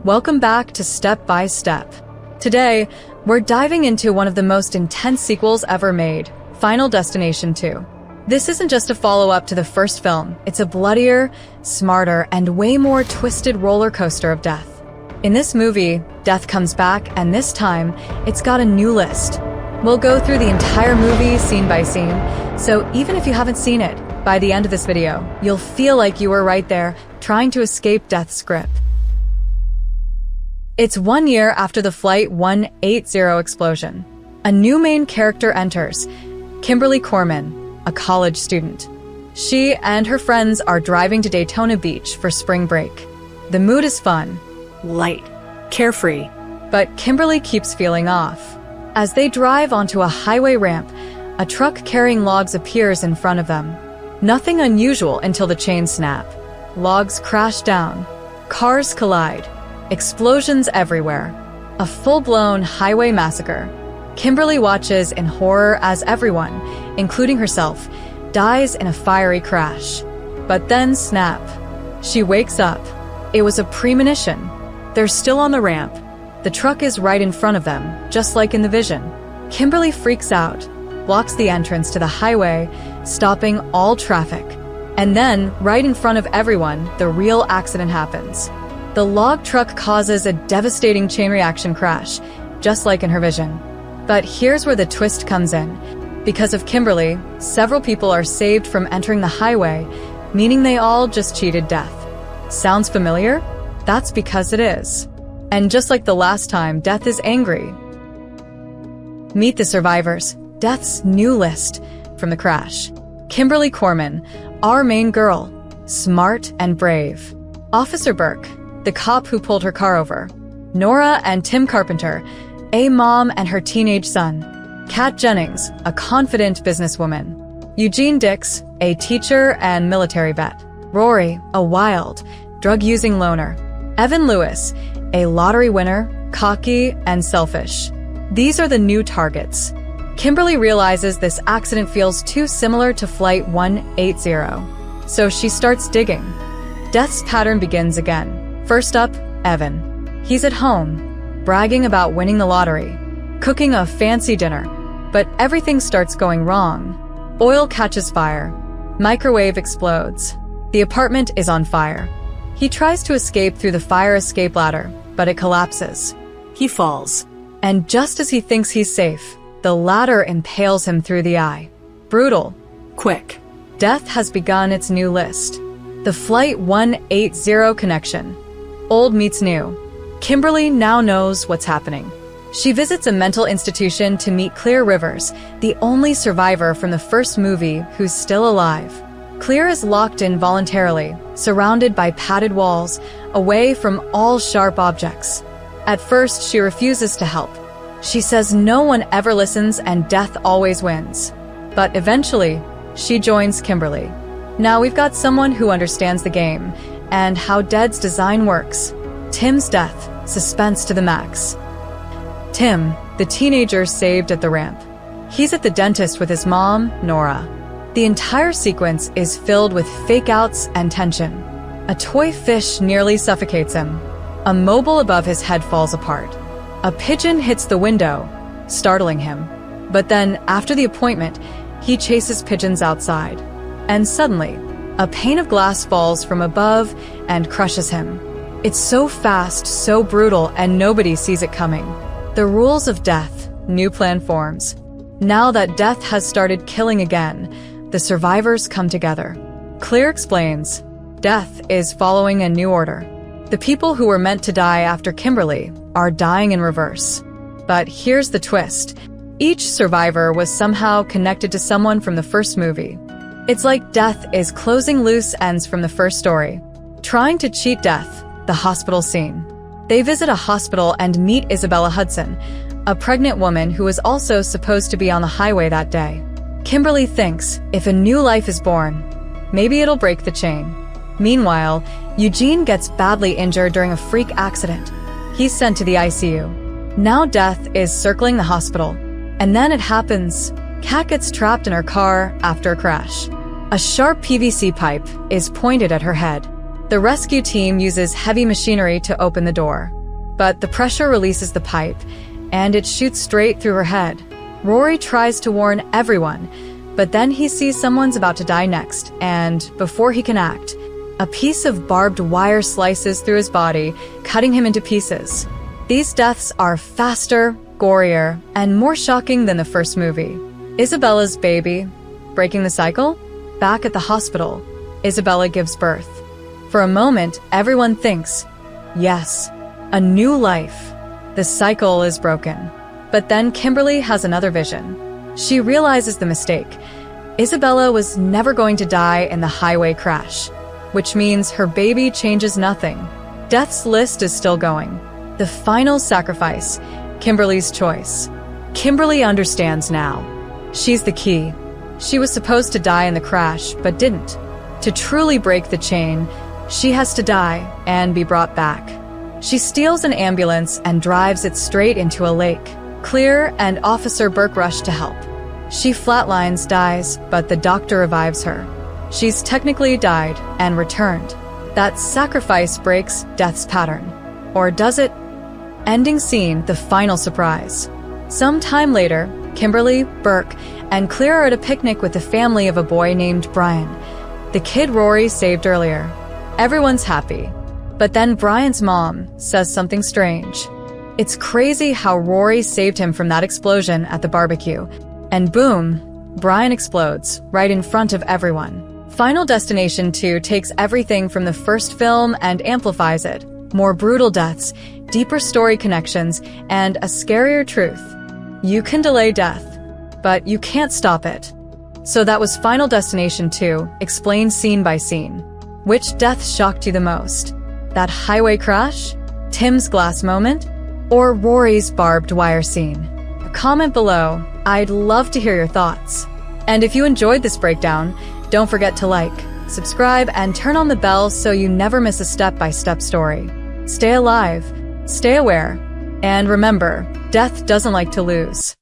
Welcome back to Step by Step. Today, we're diving into one of the most intense sequels ever made, Final Destination 2. This isn't just a follow-up to the first film, it's a bloodier, smarter, and way more twisted roller coaster of death. In this movie, death comes back, and this time, it's got a new list. We'll go through the entire movie scene by scene, so even if you haven't seen it, by the end of this video, you'll feel like you were right there, trying to escape death's grip. It's 1 year after the Flight 180 explosion. A new main character enters, Kimberly Corman, a college student. She and her friends are driving to Daytona Beach for spring break. The mood is fun, light, carefree. But Kimberly keeps feeling off. As they drive onto a highway ramp, a truck carrying logs appears in front of them. Nothing unusual until the chains snap. Logs crash down. Cars collide. Explosions everywhere. A full-blown highway massacre. Kimberly watches in horror as everyone, including herself, dies in a fiery crash. But then snap. She wakes up. It was a premonition. They're still on the ramp. The truck is right in front of them, just like in the vision. Kimberly freaks out, blocks the entrance to the highway, stopping all traffic. And then, right in front of everyone, the real accident happens. The log truck causes a devastating chain reaction crash, just like in her vision. But here's where the twist comes in. Because of Kimberly, several people are saved from entering the highway, meaning they all just cheated death. Sounds familiar? That's because it is. And just like the last time, death is angry. Meet the survivors, death's new list from the crash. Kimberly Corman, our main girl, smart and brave. Officer Burke, the cop who pulled her car over. Nora and Tim Carpenter, a mom and her teenage son. Kat Jennings, a confident businesswoman. Eugene Dix, a teacher and military vet. Rory, a wild, drug-using loner. Evan Lewis, a lottery winner, cocky and selfish. These are the new targets. Kimberly realizes this accident feels too similar to Flight 180, so she starts digging. Death's pattern begins again. First up, Evan. He's at home, bragging about winning the lottery, cooking a fancy dinner, but everything starts going wrong. Oil catches fire. Microwave explodes. The apartment is on fire. He tries to escape through the fire escape ladder, but it collapses. He falls. And just as he thinks he's safe, the ladder impales him through the eye. Brutal. Quick. Death has begun its new list. The Flight 180 connection. Old meets new. Kimberly now knows what's happening. She visits a mental institution to meet Clear Rivers, the only survivor from the first movie who's still alive. Clear is locked in voluntarily, surrounded by padded walls, away from all sharp objects. At first, she refuses to help. She says no one ever listens and death always wins. But eventually, she joins Kimberly. Now we've got someone who understands the game and how Dead's design works. Tim's death, suspense to the max. Tim, the teenager saved at the ramp. He's at the dentist with his mom, Nora. The entire sequence is filled with fake-outs and tension. A toy fish nearly suffocates him. A mobile above his head falls apart. A pigeon hits the window, startling him. But then, after the appointment, he chases pigeons outside. And suddenly, a pane of glass falls from above and crushes him. It's so fast, so brutal, and nobody sees it coming. The rules of death, new plan forms. Now that death has started killing again, the survivors come together. Clear explains, death is following a new order. The people who were meant to die after Kimberly are dying in reverse. But here's the twist. Each survivor was somehow connected to someone from the first movie. It's like death is closing loose ends from the first story. Trying to cheat death, the hospital scene. They visit a hospital and meet Isabella Hudson, a pregnant woman who was also supposed to be on the highway that day. Kimberly thinks, if a new life is born, maybe it'll break the chain. Meanwhile, Eugene gets badly injured during a freak accident. He's sent to the ICU. Now death is circling the hospital. And then it happens. Kat gets trapped in her car after a crash. A sharp PVC pipe is pointed at her head. The rescue team uses heavy machinery to open the door, but the pressure releases the pipe, and it shoots straight through her head. Rory tries to warn everyone, but then he sees someone's about to die next, and before he can act, a piece of barbed wire slices through his body, cutting him into pieces. These deaths are faster, gorier, and more shocking than the first movie. Isabella's baby, breaking the cycle? Back at the hospital, Isabella gives birth. For a moment, everyone thinks, yes, a new life. The cycle is broken. But then Kimberly has another vision. She realizes the mistake. Isabella was never going to die in the highway crash, which means her baby changes nothing. Death's list is still going. The final sacrifice, Kimberly's choice. Kimberly understands now. She's the key. She was supposed to die in the crash, but didn't. To truly break the chain, she has to die and be brought back. She steals an ambulance and drives it straight into a lake. Clear and Officer Burke rush to help. She flatlines, dies, but the doctor revives her. She's technically died and returned. That sacrifice breaks death's pattern. Or does it? Ending scene, the final surprise. Some time later, Kimberly, Burke, and Claire are at a picnic with the family of a boy named Brian, the kid Rory saved earlier. Everyone's happy. But then Brian's mom says something strange. It's crazy how Rory saved him from that explosion at the barbecue. And boom, Brian explodes right in front of everyone. Final Destination 2 takes everything from the first film and amplifies it. More brutal deaths, deeper story connections, and a scarier truth. You can delay death, but you can't stop it. So that was Final Destination 2, explained scene by scene. Which death shocked you the most? That highway crash? Tim's glass moment? Or Rory's barbed wire scene? Comment below. I'd love to hear your thoughts. And if you enjoyed this breakdown, don't forget to like, subscribe, and turn on the bell so you never miss a step-by-step story. Stay alive, stay aware, and remember, death doesn't like to lose.